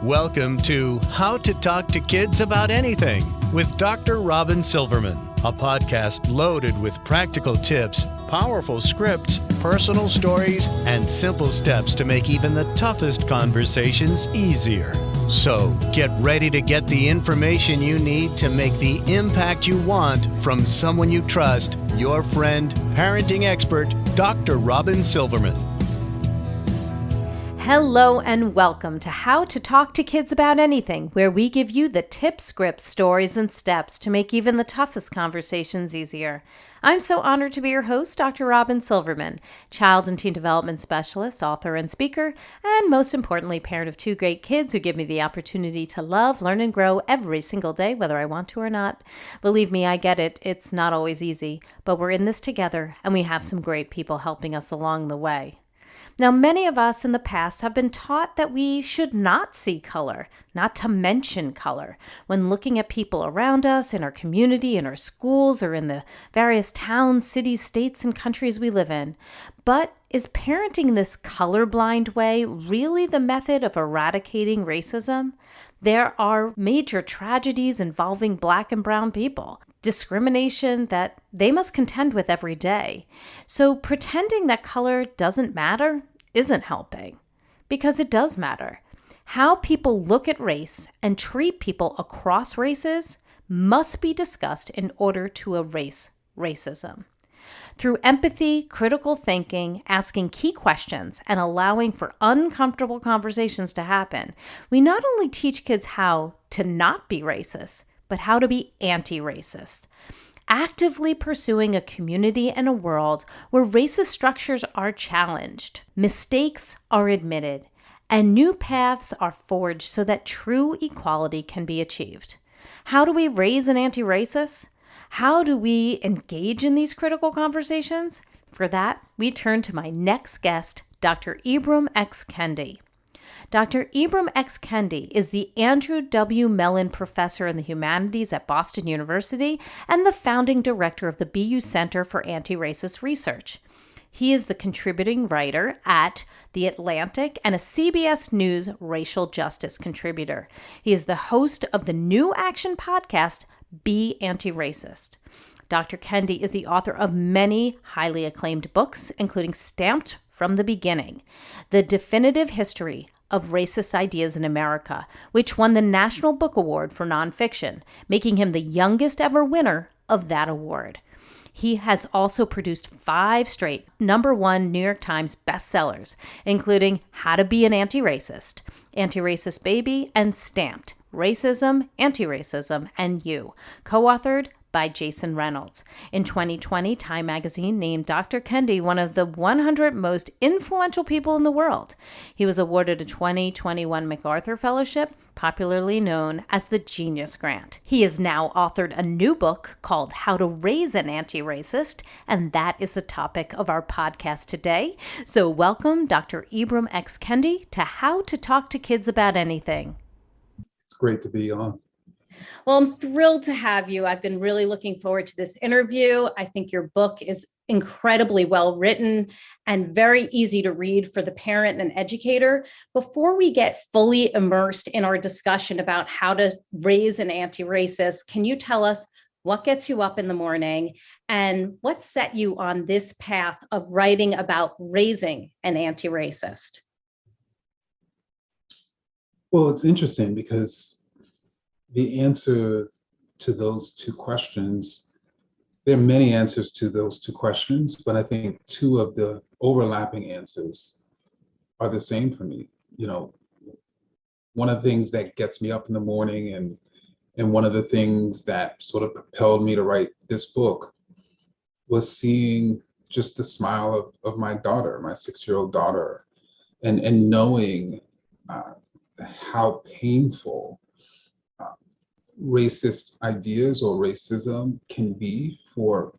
Welcome to How to Talk to Kids About Anything with Dr. Robyn Silverman, a podcast loaded with practical tips, powerful scripts, personal stories, and simple steps to make even the toughest conversations easier. So get ready to get the information you need to make the impact you want from someone you trust, your friend, parenting expert, Dr. Robyn Silverman. Hello and welcome to How to Talk to Kids About Anything, where we give you the tips, scripts, stories, and steps to make even the toughest conversations easier. I'm so honored to be your host, Dr. Robyn Silverman, child and teen development specialist, author, and speaker, and most importantly, parent of two great kids who give me the opportunity to love, learn, and grow every single day, whether I want to or not. Believe me, I get it. It's not always easy, but we're in this together, and we have some great people helping us along the way. Now, many of us in the past have been taught that we should not see color, not to mention color, when looking at people around us, in our community, in our schools, or in the various towns, cities, states, and countries we live in. But is parenting this colorblind way really the method of eradicating racism? There are major tragedies involving Black and brown people, discrimination that they must contend with every day. So pretending that color doesn't matter isn't helping, because it does matter. How people look at race and treat people across races must be discussed in order to erase racism. Through empathy, critical thinking, asking key questions, and allowing for uncomfortable conversations to happen, we not only teach kids how to not be racist, but how to be anti-racist. Actively pursuing a community and a world where racist structures are challenged, mistakes are admitted, and new paths are forged so that true equality can be achieved. How do we raise an anti-racist? How do we engage in these critical conversations? For that, we turn to my next guest, Dr. Ibram X. Kendi. Dr. Ibram X. Kendi is the Andrew W. Mellon Professor in the Humanities at Boston University and the founding director of the BU Center for Anti-Racist Research. He is the contributing writer at The Atlantic and a CBS News racial justice contributor. He is the host of the New Action podcast, Be Anti-Racist. Dr. Kendi is the author of many highly acclaimed books, including Stamped from the Beginning, The Definitive History of Racist Ideas in America, which won the National Book Award for Nonfiction, making him the youngest ever winner of that award. He has also produced 5 straight #1 New York Times bestsellers, including How to Be an Anti-Racist, Anti-Racist Baby, and Stamped, Racism, Anti-Racism, and You, co-authored by Jason Reynolds. In 2020, Time magazine named Dr. Kendi one of the 100 most influential people in the world. He was awarded a 2021 MacArthur Fellowship, popularly known as the Genius Grant. He has now authored a new book called How to Raise an Anti-Racist, and that is the topic of our podcast today. So welcome, Dr. Ibram X. Kendi, to How to Talk to Kids About Anything. It's great to be on. Well, I'm thrilled to have you. I've been really looking forward to this interview. I think your book is incredibly well written and very easy to read for the parent and educator. Before we get fully immersed in our discussion about how to raise an anti-racist, can you tell us what gets you up in the morning and what set you on this path of writing about raising an anti-racist? Well, it's interesting because the answer to those two questions, there are many answers to those two questions, but I think two of the overlapping answers are the same for me. You know, one of the things that gets me up in the morning and one of the things that sort of propelled me to write this book was seeing just the smile of my daughter, my 6-year-old daughter, and knowing how painful racist ideas or racism can be for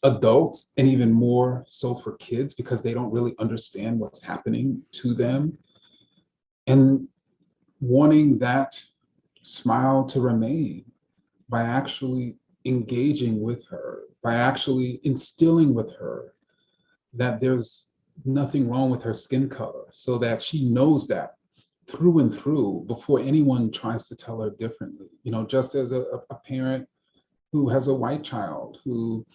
adults, and even more so for kids, because they don't really understand what's happening to them. And wanting that smile to remain by actually engaging with her, by actually instilling with her that there's nothing wrong with her skin color, so that she knows that through and through before anyone tries to tell her differently. Just as a parent who has a white child who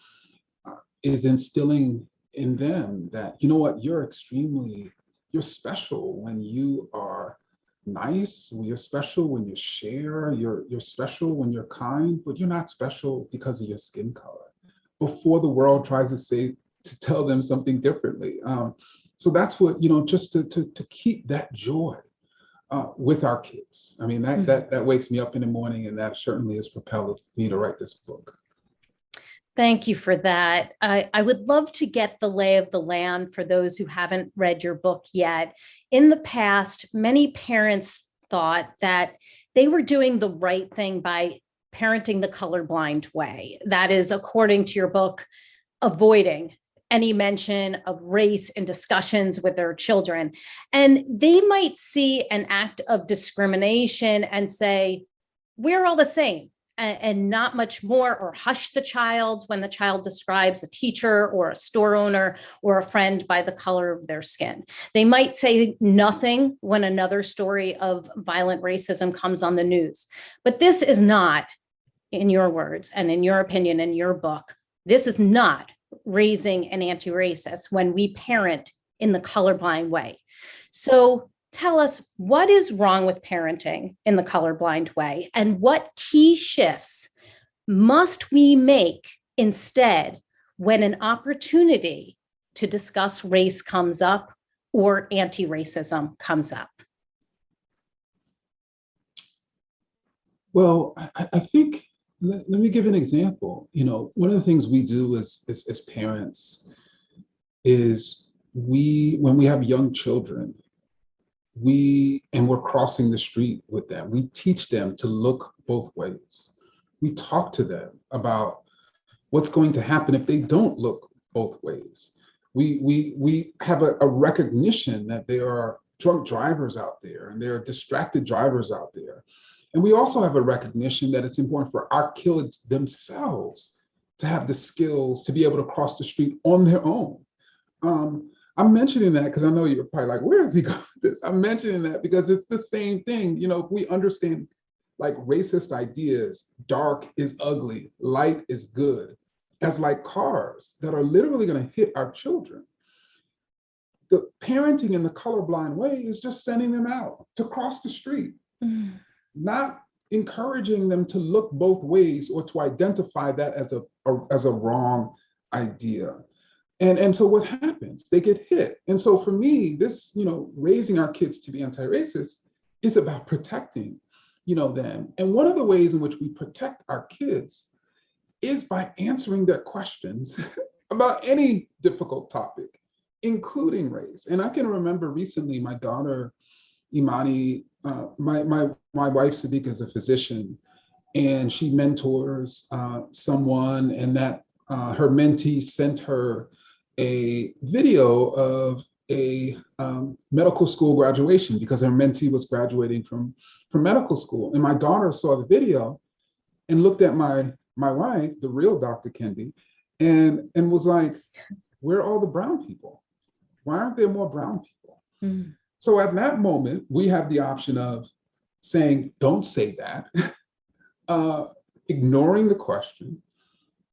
is instilling in them that, you know what, you're special when you are nice, you're special when you share, you're special when you're kind, but you're not special because of your skin color, before the world tries to tell them something differently. So that's what, just to keep that joy with our kids. I mean, that wakes me up in the morning, and that certainly has propelled me to write this book. Thank you for that. I would love to get the lay of the land for those who haven't read your book yet. In the past, many parents thought that they were doing the right thing by parenting the colorblind way. That is, according to your book, avoiding any mention of race in discussions with their children. And they might see an act of discrimination and say, we're all the same, and not much more, or hush the child when the child describes a teacher or a store owner or a friend by the color of their skin. They might say nothing when another story of violent racism comes on the news. But this is not, in your words and in your opinion, in your book, this is not raising an anti-racist when we parent in the colorblind way. So tell us, what is wrong with parenting in the colorblind way, and what key shifts must we make instead when an opportunity to discuss race comes up or anti-racism comes up? Well, I think, let me give an example. One of the things we do as parents is when we have young children, we're crossing the street with them, we teach them to look both ways. We talk to them about what's going to happen if they don't look both ways. We have a recognition that there are drunk drivers out there and there are distracted drivers out there. And we also have a recognition that it's important for our kids themselves to have the skills to be able to cross the street on their own. I'm mentioning that because I know you're probably like, where is he going with this? I'm mentioning that because it's the same thing. If we understand like racist ideas, dark is ugly, light is good, as like cars that are literally going to hit our children. The parenting in the colorblind way is just sending them out to cross the street, not encouraging them to look both ways or to identify that as a wrong idea. And so what happens? They get hit. And so for me, this, raising our kids to be anti-racist is about protecting, them. And one of the ways in which we protect our kids is by answering their questions about any difficult topic, including race. And I can remember recently my daughter, Imani, my wife, Sadiq, is a physician, and she mentors someone, and that her mentee sent her a video of a medical school graduation because her mentee was graduating from medical school. And my daughter saw the video and looked at my wife, the real Dr. Kendi, and was like, where are all the brown people? Why aren't there more brown people? Mm. So at that moment, we have the option of saying, don't say that, ignoring the question,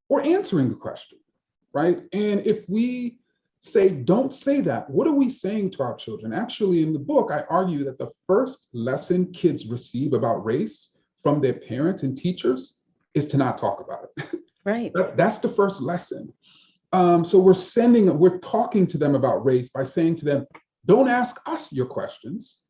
or answering the question. Right? And if we say, don't say that, what are we saying to our children? Actually, in the book, I argue that the first lesson kids receive about race from their parents and teachers is to not talk about it. Right. That's the first lesson. So we're talking to them about race by saying to them, don't ask us your questions.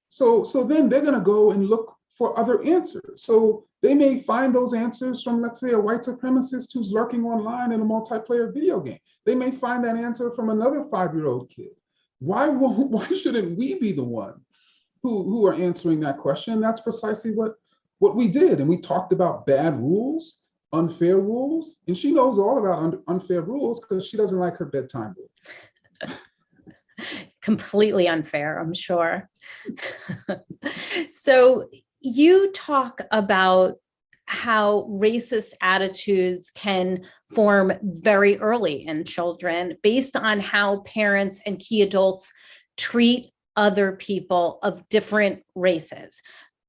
So then they're going to go and look for other answers. So they may find those answers from, let's say, a white supremacist who's lurking online in a multiplayer video game. They may find that answer from another 5-year-old kid. Why shouldn't we be the one who are answering that question? That's precisely what we did. And we talked about bad rules, unfair rules, and she knows all about unfair rules because she doesn't like her bedtime rule. Completely unfair, I'm sure. So you talk about how racist attitudes can form very early in children based on how parents and key adults treat other people of different races,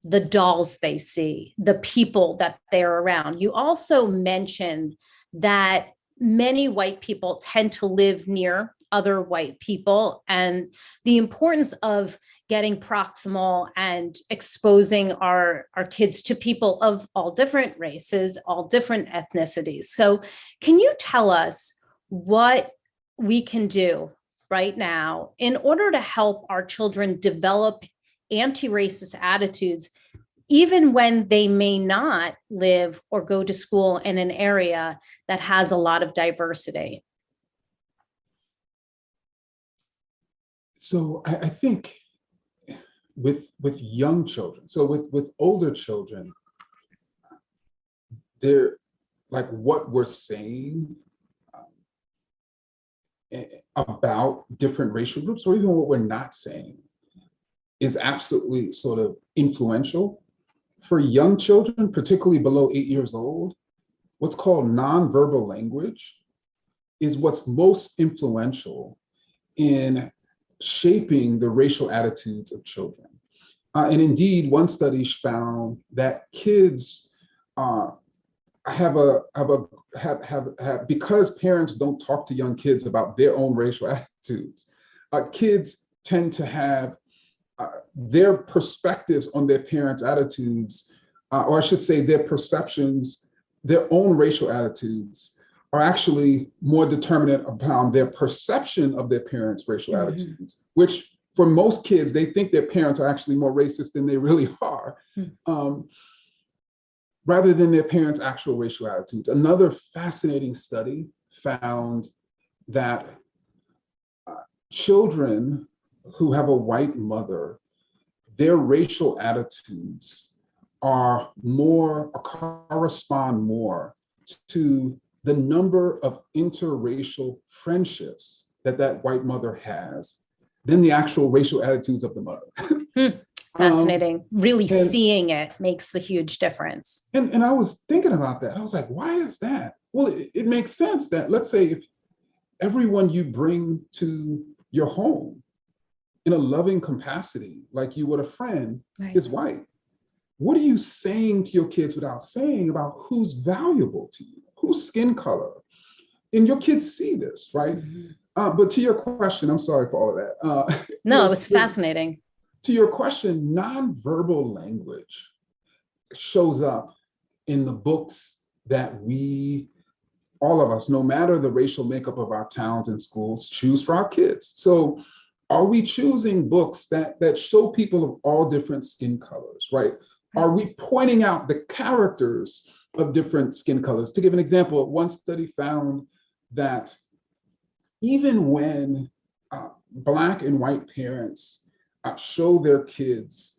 the dolls they see, the people that they're around. You also mentioned that many white people tend to live near other white people, and the importance of getting proximal and exposing our kids to people of all different races, all different ethnicities. So can you tell us what we can do right now in order to help our children develop anti-racist attitudes, even when they may not live or go to school in an area that has a lot of diversity? So I think with young children, so with older children, they're like what we're saying about different racial groups, or even what we're not saying, is absolutely sort of influential. For young children, particularly below 8 years old, what's called nonverbal language is what's most influential in shaping the racial attitudes of children. And indeed, one study found that kids because parents don't talk to young kids about their own racial attitudes, kids tend to have their perspectives on their parents' attitudes, or I should say their perceptions, their own racial attitudes, are actually more determinant upon their perception of their parents' racial attitudes, which for most kids, they think their parents are actually more racist than they really are, rather than their parents' actual racial attitudes. Another fascinating study found that children who have a white mother, their racial attitudes correspond more to the number of interracial friendships that white mother has than the actual racial attitudes of the mother. Fascinating. Really seeing it makes the huge difference. And I was thinking about that. I was like, why is that? Well, it makes sense that, let's say, if everyone you bring to your home in a loving capacity, like you would a friend, is white, what are you saying to your kids without saying about who's valuable to you, whose skin color? And your kids see this, right? But to your question, I'm sorry for all of that. No, it was fascinating. To your question, nonverbal language shows up in the books that all of us, no matter the racial makeup of our towns and schools, choose for our kids. So are we choosing books that show people of all different skin colors, right? Are we pointing out the characters of different skin colors? To give an example, one study found that even when Black and white parents show their kids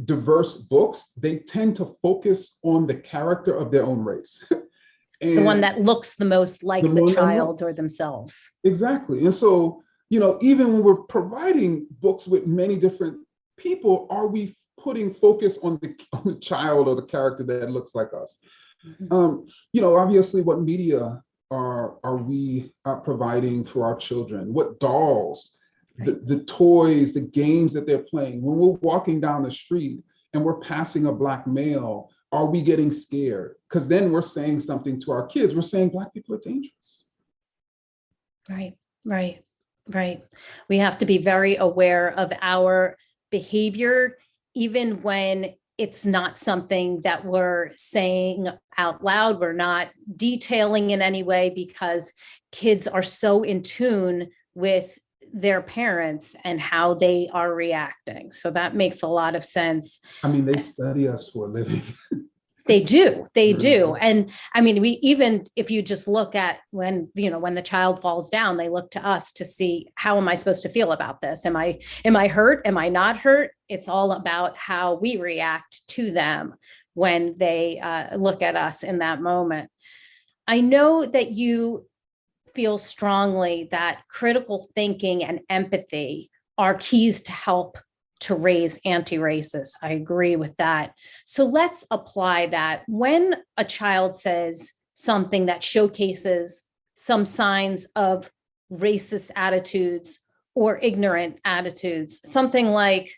diverse books, they tend to focus on the character of their own race. The one that looks the most like the child or themselves. Exactly. And so, even when we're providing books with many different people, are we putting focus on the child or the character that looks like us? Obviously, what media are we providing for our children? What dolls, the toys, the games that they're playing? When we're walking down the street and we're passing a Black male, are we getting scared? Because then we're saying something to our kids. We're saying Black people are dangerous. Right. We have to be very aware of our behavior, even when it's not something that we're saying out loud. We're not detailing in any way, because kids are so in tune with their parents and how they are reacting. So that makes a lot of sense. I mean, they study us for a living. They do. And I mean, even if you just look at when the child falls down, they look to us to see, how am I supposed to feel about this? Am I hurt? Am I not hurt? It's all about how we react to them when they look at us in that moment. I know that you feel strongly that critical thinking and empathy are keys to help to raise anti-racist. I agree with that. So let's apply that. When a child says something that showcases some signs of racist attitudes or ignorant attitudes. Something like,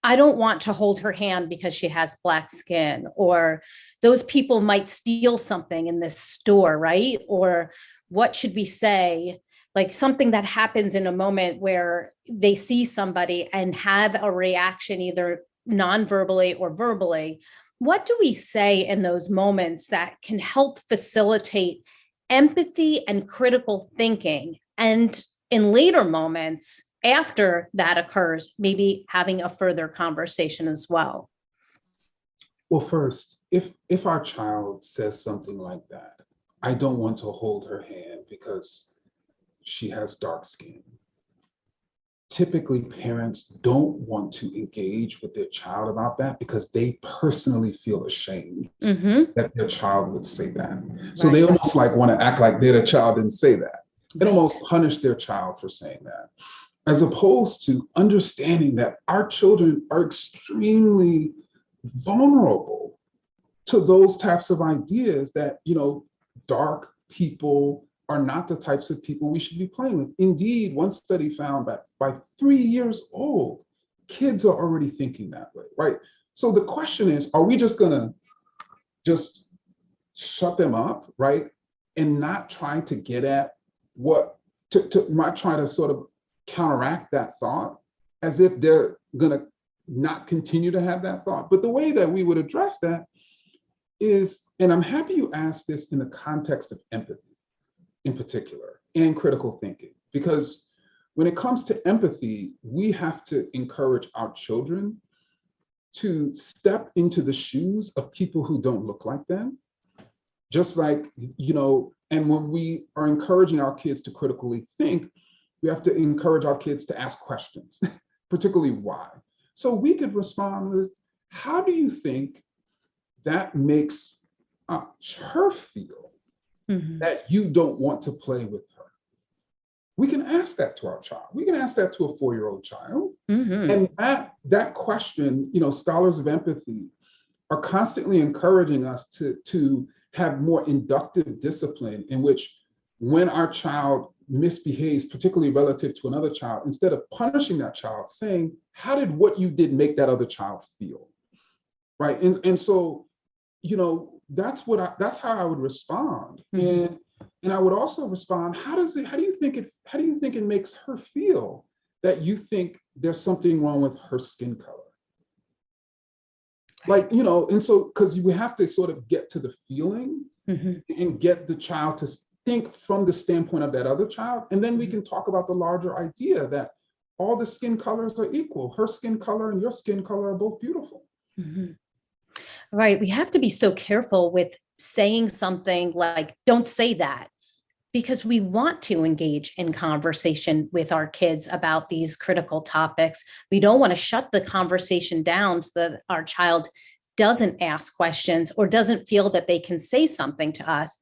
I don't want to hold her hand because she has black skin, or those people might steal something in this store, right? Or what should we say? Like something that happens in a moment where they see somebody and have a reaction, either non-verbally or verbally. What do we say in those moments that can help facilitate empathy and critical thinking? And in later moments, after that occurs, maybe having a further conversation as well. Well, first, if our child says something like that, I don't want to hold her hand because she has dark skin. Typically, parents don't want to engage with their child about that because they personally feel ashamed that their child would say that. So they almost like want to act like their child didn't say that. They almost punish their child for saying that, as opposed to understanding that our children are extremely vulnerable to those types of ideas that, dark people are not the types of people we should be playing with. Indeed, one study found that by 3 years old, kids are already thinking that way, right? So the question is, are we just gonna just shut them up, right? And not try to get at not try to sort of counteract that thought as if they're gonna not continue to have that thought. But the way that we would address that is, and I'm happy you asked this in the context of empathy in particular and critical thinking, because when it comes to empathy, we have to encourage our children to step into the shoes of people who don't look like them. Just like, and when we are encouraging our kids to critically think, we have to encourage our kids to ask questions, particularly why. So we could respond with, how do you think that makes her feel that you don't want to play with her? We can ask that to our child. We can ask that to a 4-year-old child. And that question, scholars of empathy are constantly encouraging us to have more inductive discipline, in which when our child misbehaves, particularly relative to another child, instead of punishing that child, saying, how did what you did make that other child feel? Right. And so, that's how I would respond. And I would also respond, how do you think it makes her feel that you think there's something wrong with her skin color? Like, and so, because we have to sort of get to the feeling and get the child to think from the standpoint of that other child. And then we can talk about the larger idea that all the skin colors are equal. Her skin color and your skin color are both beautiful. Right. We have to be so careful with saying something like, don't say that, because we want to engage in conversation with our kids about these critical topics. We don't want to shut the conversation down so that our child doesn't ask questions or doesn't feel that they can say something to us.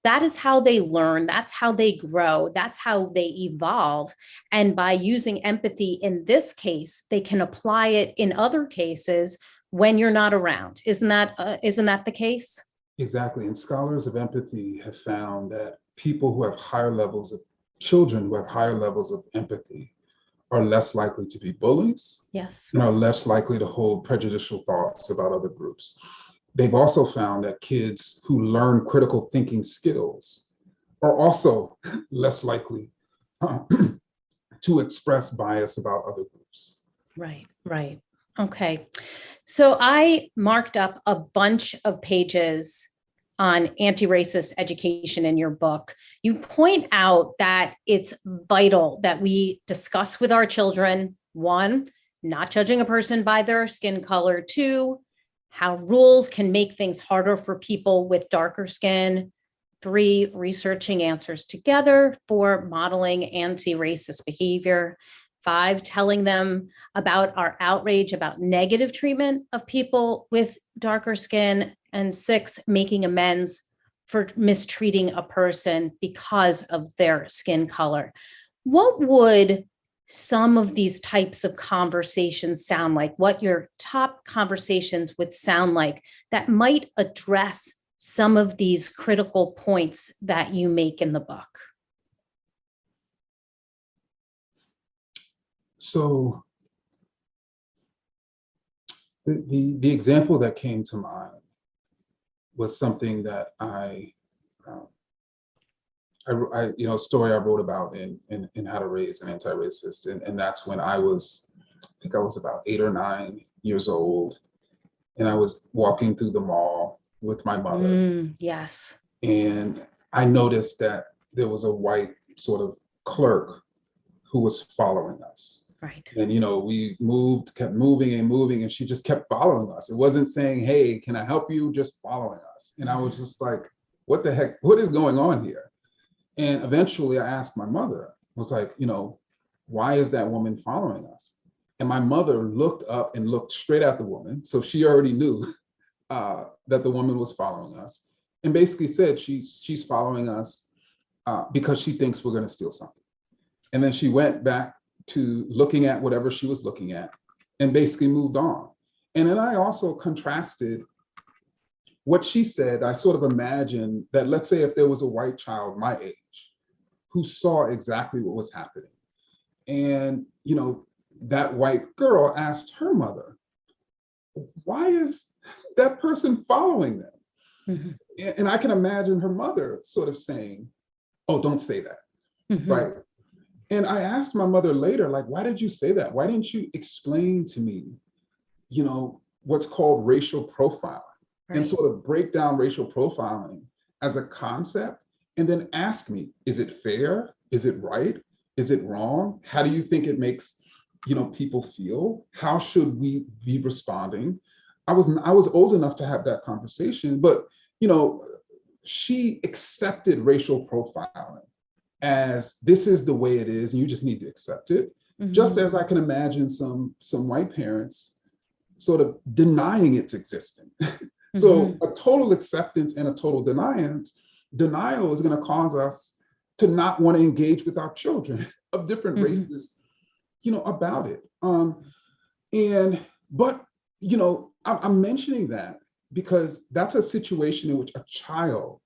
That is how they learn. That's how they grow. That's how they evolve. And by using empathy in this case, they can apply it in other cases when you're not around. Isn't that the case? Exactly. And scholars of empathy have found that children who have higher levels of empathy are less likely to be bullies. Yes. And are less likely to hold prejudicial thoughts about other groups. They've also found that kids who learn critical thinking skills are also less likely to express bias about other groups. Right. Okay. So I marked up a bunch of pages on anti-racist education in your book. You point out that it's vital that we discuss with our children, 1, not judging a person by their skin color, 2, how rules can make things harder for people with darker skin, 3, researching answers together, 4, modeling anti-racist behavior, 5, telling them about our outrage about negative treatment of people with darker skin, and 6, making amends for mistreating a person because of their skin color. What would some of these types of conversations sound like? What your top conversations would sound like that might address some of these critical points that you make in the book? So the example that came to mind was something that a story I wrote about in How to Raise an Antiracist, and that's when I think I was about 8 or 9 years old, and I was walking through the mall with my mother. Yes. And I noticed that there was a white sort of clerk who was following us. Right. And, we kept moving and moving, and she just kept following us. It wasn't saying, hey, can I help you? Just following us. And I was just like, what the heck? What is going on here? And eventually I asked my mother, was like, why is that woman following us? And my mother looked up and looked straight at the woman. So she already knew that the woman was following us, and basically said she's following us because she thinks we're going to steal something. And then she went back to looking at whatever she was looking at and basically moved on. And then I also contrasted what she said. I sort of imagined that, let's say if there was a white child my age who saw exactly what was happening, and that white girl asked her mother, why is that person following them? Mm-hmm. And I can imagine her mother sort of saying, oh, don't say that. Mm-hmm. Right. And I asked my mother later, like, why did you say that? Why didn't you explain to me, what's called racial profiling, right, and sort of break down racial profiling as a concept, and then ask me, is it fair? Is it right? Is it wrong? How do you think it makes, people feel? How should we be responding? I was old enough to have that conversation, but, she accepted racial profiling as this is the way it is, and you just need to accept it. Mm-hmm. Just as I can imagine some white parents sort of denying its existence. Mm-hmm. So a total acceptance and a total denial is going to cause us to not want to engage with our children of different mm-hmm. races, about it. But I'm mentioning that because that's a situation in which a child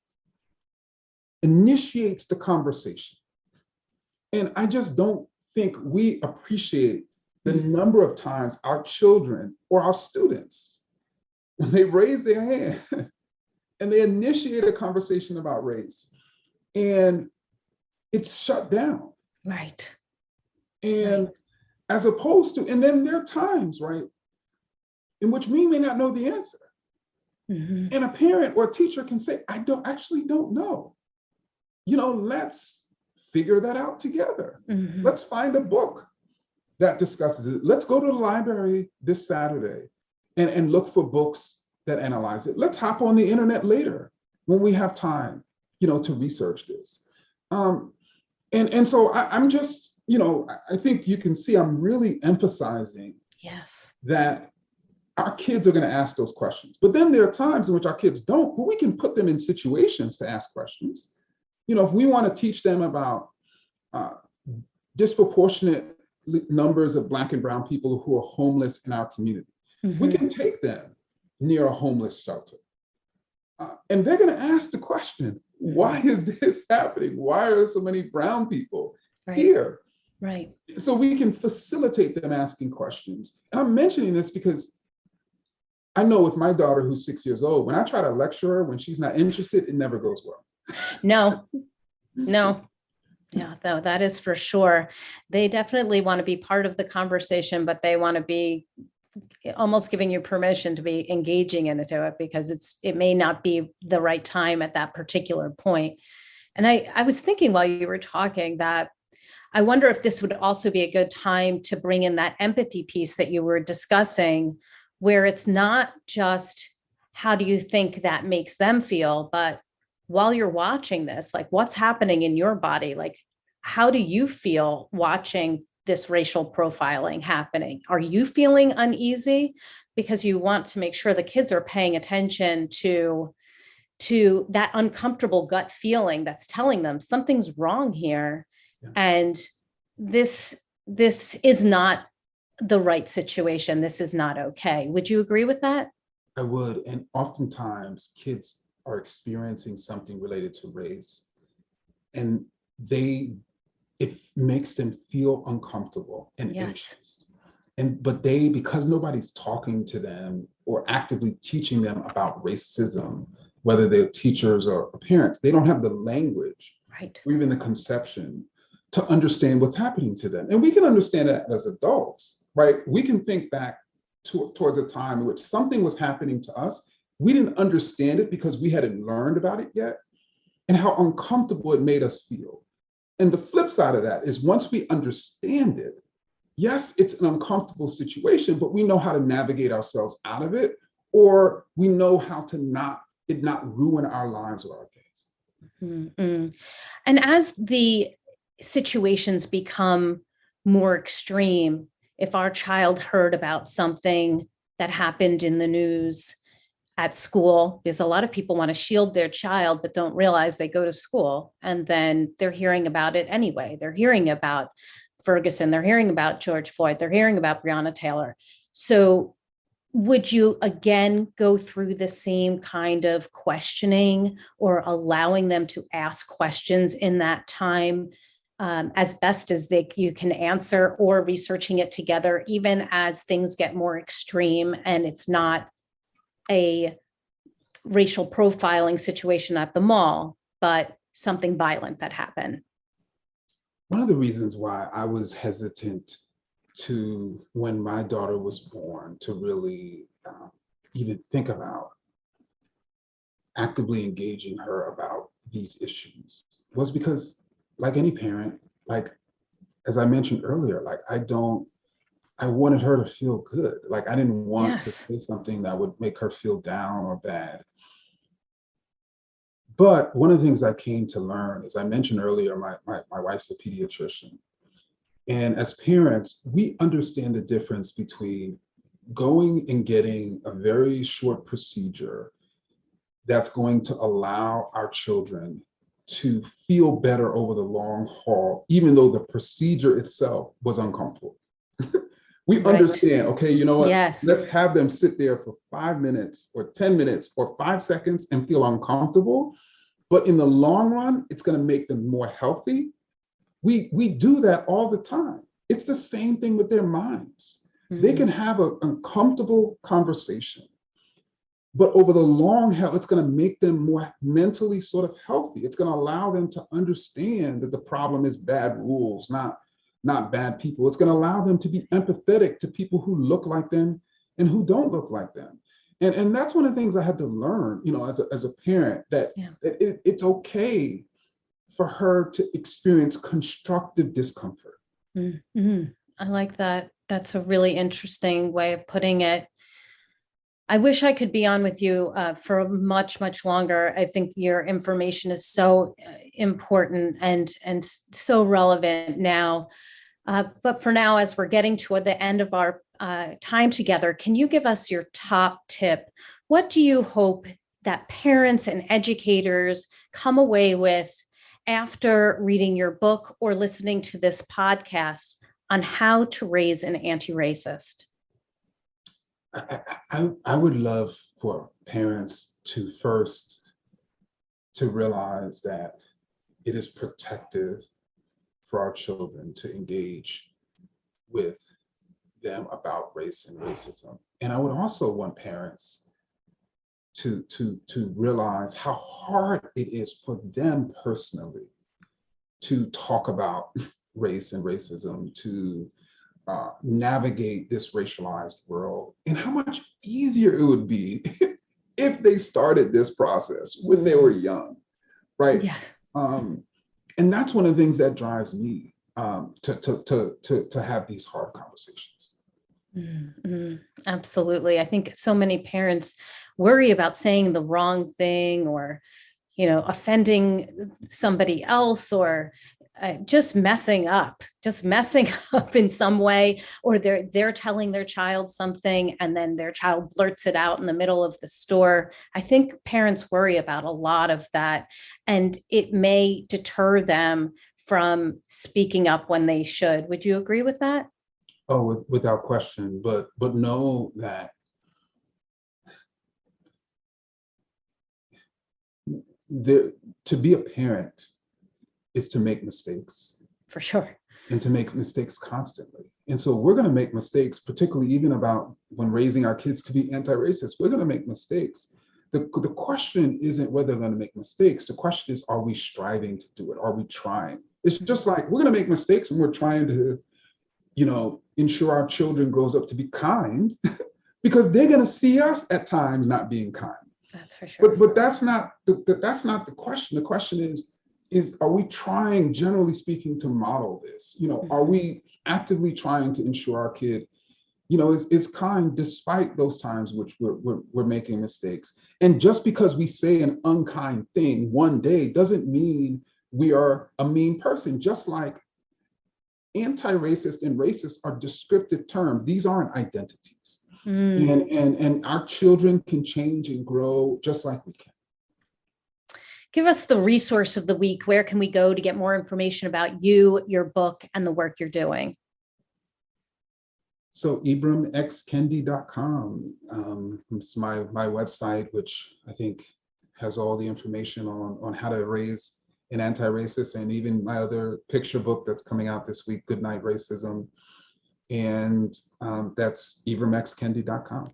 initiates the conversation. And I just don't think we appreciate the number of times our children or our students, when they raise their hand and they initiate a conversation about race, and it's shut down. Right. And right. As opposed to, and then there are times, right, in which we may not know the answer. Mm-hmm. And a parent or a teacher can say, I don't know. Let's figure that out together. Mm-hmm. Let's find a book that discusses it. Let's go to the library this Saturday and look for books that analyze it. Let's hop on the internet later when we have time, to research this. And so I'm just, I think you can see I'm really emphasizing that our kids are going to ask those questions. But then there are times in which our kids don't, but we can put them in situations to ask questions. If we want to teach them about disproportionate numbers of Black and brown people who are homeless in our community, mm-hmm. we can take them near a homeless shelter. And they're going to ask the question, why is this happening? Why are so many brown people here? Right. So we can facilitate them asking questions. And I'm mentioning this because I know with my daughter who's 6 years old, when I try to lecture her, when she's not interested, it never goes well. No. Yeah, though, that is for sure. They definitely want to be part of the conversation, but they want to be almost giving you permission to be engaging into it because it may not be the right time at that particular point. And I was thinking while you were talking that I wonder if this would also be a good time to bring in that empathy piece that you were discussing, where it's not just how do you think that makes them feel, but while you're watching this, like what's happening in your body? Like, how do you feel watching this racial profiling happening? Are you feeling uneasy? Because you want to make sure the kids are paying attention to that uncomfortable gut feeling that's telling them something's wrong here. Yeah. And this is not the right situation. This is not okay. Would you agree with that? I would. And oftentimes kids are experiencing something related to race, and they it makes them feel uncomfortable and Yes. anxious. But because nobody's talking to them or actively teaching them about racism, whether they're teachers or parents, they don't have the language, right, or even the conception to understand what's happening to them. And we can understand that as adults, right? We can think back towards a time in which something was happening to us. We didn't understand it because we hadn't learned about it yet, and how uncomfortable it made us feel. And the flip side of that is once we understand it, yes, it's an uncomfortable situation, but we know how to navigate ourselves out of it, or we know how to not ruin our lives or our days. mm-hmm. And as the situations become more extreme, if our child heard about something that happened in the news at school, because a lot of people want to shield their child, but don't realize they go to school and then they're hearing about it anyway. They're hearing about Ferguson, they're hearing about George Floyd, they're hearing about Breonna Taylor. So would you again go through the same kind of questioning or allowing them to ask questions in that time as best as you can answer, or researching it together, even as things get more extreme and it's not a racial profiling situation at the mall, but something violent that happened? One of the reasons why I was hesitant to, when my daughter was born, to really even think about actively engaging her about these issues was because, like any parent, like as I mentioned earlier, like I wanted her to feel good. Like I didn't want to say something that would make her feel down or bad. But one of the things I came to learn, as I mentioned earlier, my wife's a pediatrician. And as parents, we understand the difference between going and getting a very short procedure that's going to allow our children to feel better over the long haul, even though the procedure itself was uncomfortable. We understand, okay, you know what? Yes. Let's have them sit there for 5 minutes or 10 minutes or 5 seconds and feel uncomfortable. But in the long run, it's going to make them more healthy. We do that all the time. It's the same thing with their minds. Mm-hmm. They can have an uncomfortable conversation, but over the long haul, it's going to make them more mentally sort of healthy. It's going to allow them to understand that the problem is bad rules, not bad people. It's going to allow them to be empathetic to people who look like them and who don't look like them. And that's one of the things I had to learn, you know, as a parent, that it's okay for her to experience constructive discomfort. Mm-hmm. I like that. That's a really interesting way of putting it. I wish I could be on with you for much, much longer. I think your information is so important and so relevant now. But for now, as we're getting toward the end of our time together, can you give us your top tip? What do you hope that parents and educators come away with after reading your book or listening to this podcast on how to raise an anti-racist? I would love for parents to realize that it is protective for our children to engage with them about race and racism. And I would also want parents to realize how hard it is for them personally to talk about race and racism, to navigate this racialized world, and how much easier it would be if they started this process when they were young, right? Yeah. And that's one of the things that drives me to have these hard conversations. Mm-hmm. Absolutely. I think so many parents worry about saying the wrong thing, or, you know, offending somebody else, or just messing up in some way, or they're telling their child something and then their child blurts it out in the middle of the store. I think parents worry about a lot of that, and it may deter them from speaking up when they should. Would you agree with that? Oh, without question, but know that to be a parent is to make mistakes. For sure. and to make mistakes constantly. And so we're going to make mistakes, particularly even about when raising our kids to be anti-racist. We're going to make mistakes. The question isn't whether they're going to make mistakes. The question is, are we striving to do it? Are we trying? It's just like we're going to make mistakes when we're trying to, ensure our children grows up to be kind because they're going to see us at times not being kind. That's for sure. But that's not the question. The question is are we trying, generally speaking, to model this? Are we actively trying to ensure our kid, is kind despite those times which we're making mistakes? And just because we say an unkind thing one day doesn't mean we are a mean person. Just like anti-racist and racist are descriptive terms. These aren't identities. And our children can change and grow just like we can. Give us the resource of the week. Where can we go to get more information about you, your book, and the work you're doing? So IbramXKendi.com. It's my website, which I think has all the information on how to raise an anti-racist, and even my other picture book that's coming out this week, Goodnight Racism. And that's IbramXKendi.com.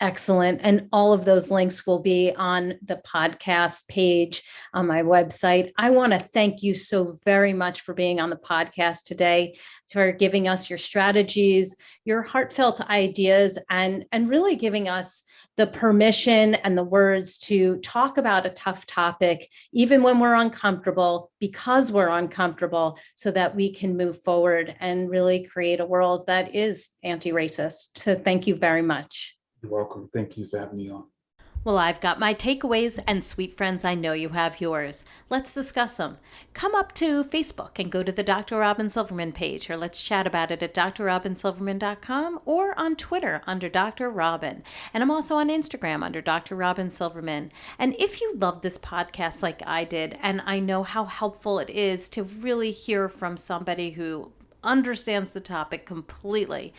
Excellent. And all of those links will be on the podcast page on my website. I want to thank you so very much for being on the podcast today, for giving us your strategies, your heartfelt ideas, and really giving us the permission and the words to talk about a tough topic, even when we're uncomfortable, because we're uncomfortable, so that we can move forward and really create a world that is anti-racist. So thank you very much. You're welcome. Thank you for having me on. Well, I've got my takeaways, and sweet friends, I know you have yours. Let's discuss them. Come up to Facebook and go to the Dr. Robyn Silverman page, or let's chat about it at drrobynsilverman.com or on Twitter under Dr. Robyn. And I'm also on Instagram under Dr. Robyn Silverman. And if you love this podcast like I did, and I know how helpful it is to really hear from somebody who understands the topic completely,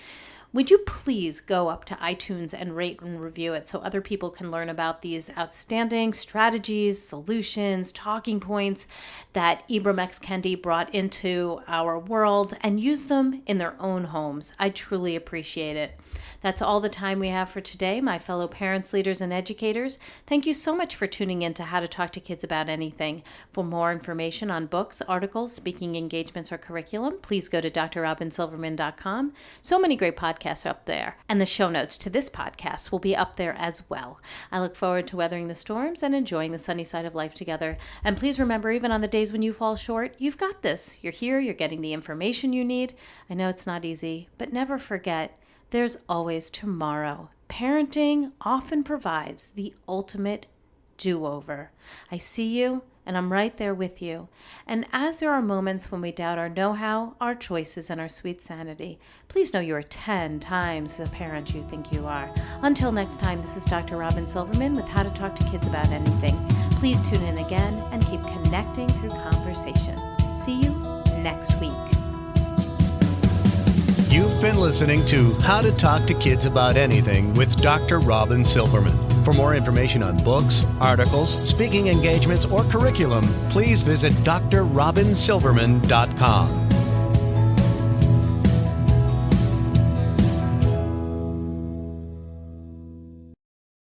would you please go up to iTunes and rate and review it so other people can learn about these outstanding strategies, solutions, talking points that Ibram X. Kendi brought into our world and use them in their own homes. I truly appreciate it. That's all the time we have for today, my fellow parents, leaders, and educators. Thank you so much for tuning in to How to Talk to Kids About Anything. For more information on books, articles, speaking engagements, or curriculum, please go to drrobynsilverman.com. So many great podcasts up there, and the show notes to this podcast will be up there as well. I look forward to weathering the storms and enjoying the sunny side of life together. And please remember, even on the days when you fall short, you've got this. You're here, you're getting the information you need. I know it's not easy, but never forget, there's always tomorrow. Parenting often provides the ultimate do-over. I see you, and I'm right there with you. And as there are moments when we doubt our know-how, our choices, and our sweet sanity, please know you are 10 times the parent you think you are. Until next time, this is Dr. Robyn Silverman with How to Talk to Kids About Anything. Please tune in again and keep connecting through conversation. See you next week. You've been listening to How to Talk to Kids About Anything with Dr. Robyn Silverman. For more information on books, articles, speaking engagements, or curriculum, please visit drrobynsilverman.com.